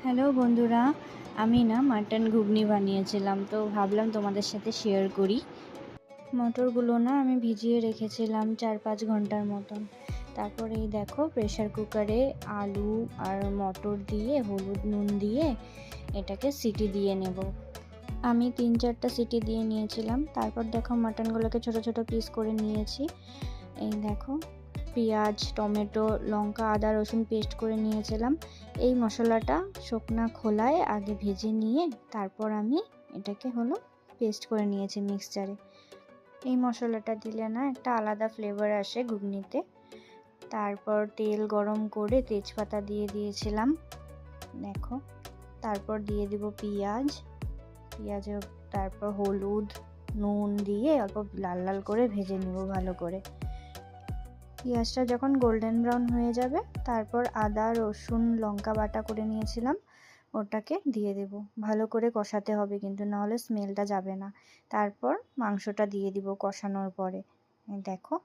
Hello বন্ধুরা, আমি না মাটন ঘুগনি বানিয়েছিলাম, তো ভাবলাম তোমাদের সাথে শেয়ার করি। মটরগুলো না আমি ভিজিয়ে রেখেছিলাম 4-5 ঘন্টার মতন। তারপর এই দেখো প্রেসার কুকারে আলু আর মটর দিয়ে হলুদ নুন দিয়ে এটাকে সিটি দিয়ে নেব। আমি 3-4টা সিটি দিয়ে নিয়েছিলাম। তারপর দেখো মাটনগুলোকে ছোট ছোট পিস করে নিয়েছি। এই দেখো পেঁয়াজ, টমেটো, লঙ্কা, আদা, রসুন পেস্ট করে নিয়েছিলাম। এই মশলাটা শুকনা খোলায় আগে ভেজে নিয়ে তারপর আমি এটাকে পেস্ট করে নিয়েছি মিক্সচারে। এই মশলাটা দিলে না একটা আলাদা ফ্লেভার আসে ঘুগনিতে। তারপর তেল গরম করে তেজপাতা দিয়ে দিয়েছিলাম দেখো। তারপর দিয়ে দিব পেঁয়াজ, তারপর হলুদ নুন দিয়ে অল্প লাল লাল করে ভেজে নিব ভালো করে। পেঁয়াজটা যখন গোল্ডেন ব্রাউন হয়ে যাবে তারপর আদা রসুন লঙ্কা বাটা করে নিয়েছিলাম ওটাকে দিয়ে দেব। ভালো করে কষাতে হবে কিন্তু, নাহলে স্মেলটা যাবে না। তারপর মাংসটা দিয়ে দিব কষানোর পরে দেখো।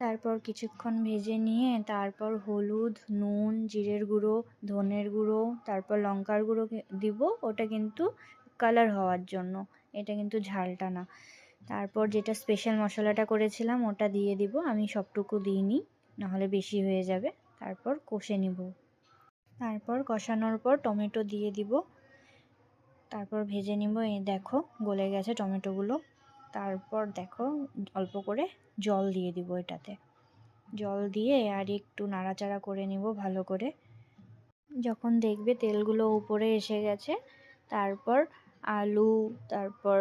তারপর কিছুক্ষণ ভেজে নিয়ে তারপর হলুদ নুন জিরের গুঁড়ো ধনের গুঁড়ো তারপর লঙ্কার গুঁড়ো দিব। ওটা কিন্তু কালার হওয়ার জন্য, এটা কিন্তু ঝালটা না। তারপর যেটা স্পেশাল মশলাটা করেছিলাম ওটা দিয়ে দিব। আমি সবটুকু দিইনি, নাহলে বেশি হয়ে যাবে। তারপর কষে নিব। তারপর কষানোর পর টমেটো দিয়ে দিব। তারপর ভেজে নিব। এই দেখো গলে গেছে টমেটোগুলো। তারপর দেখো অল্প করে জল দিয়ে দিব এটাতে। জল দিয়ে আর একটু নাড়াচাড়া করে নিব ভালো করে। যখন দেখবে তেলগুলো উপরে এসে গেছে তারপর আলু তারপর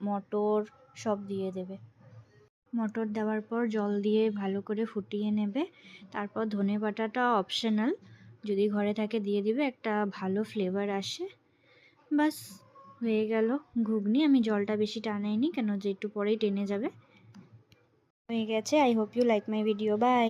মটর সব দিয়ে দেবে। মটর দেওয়ার পর জল দিয়ে ভালো করে ফুটিয়ে নেবে। তারপর ধনে বাটাটা অপশনাল, যদি ঘরে থাকে দিয়ে দিবে, একটা ভালো ফ্লেভার আসে। বাস হয়ে গেল ঘুগনি। আমি জলটা বেশি টানাইনি কেন যে একটু পরেই টেনে যাবে। হয়ে গেছে। I hope you like my video. By.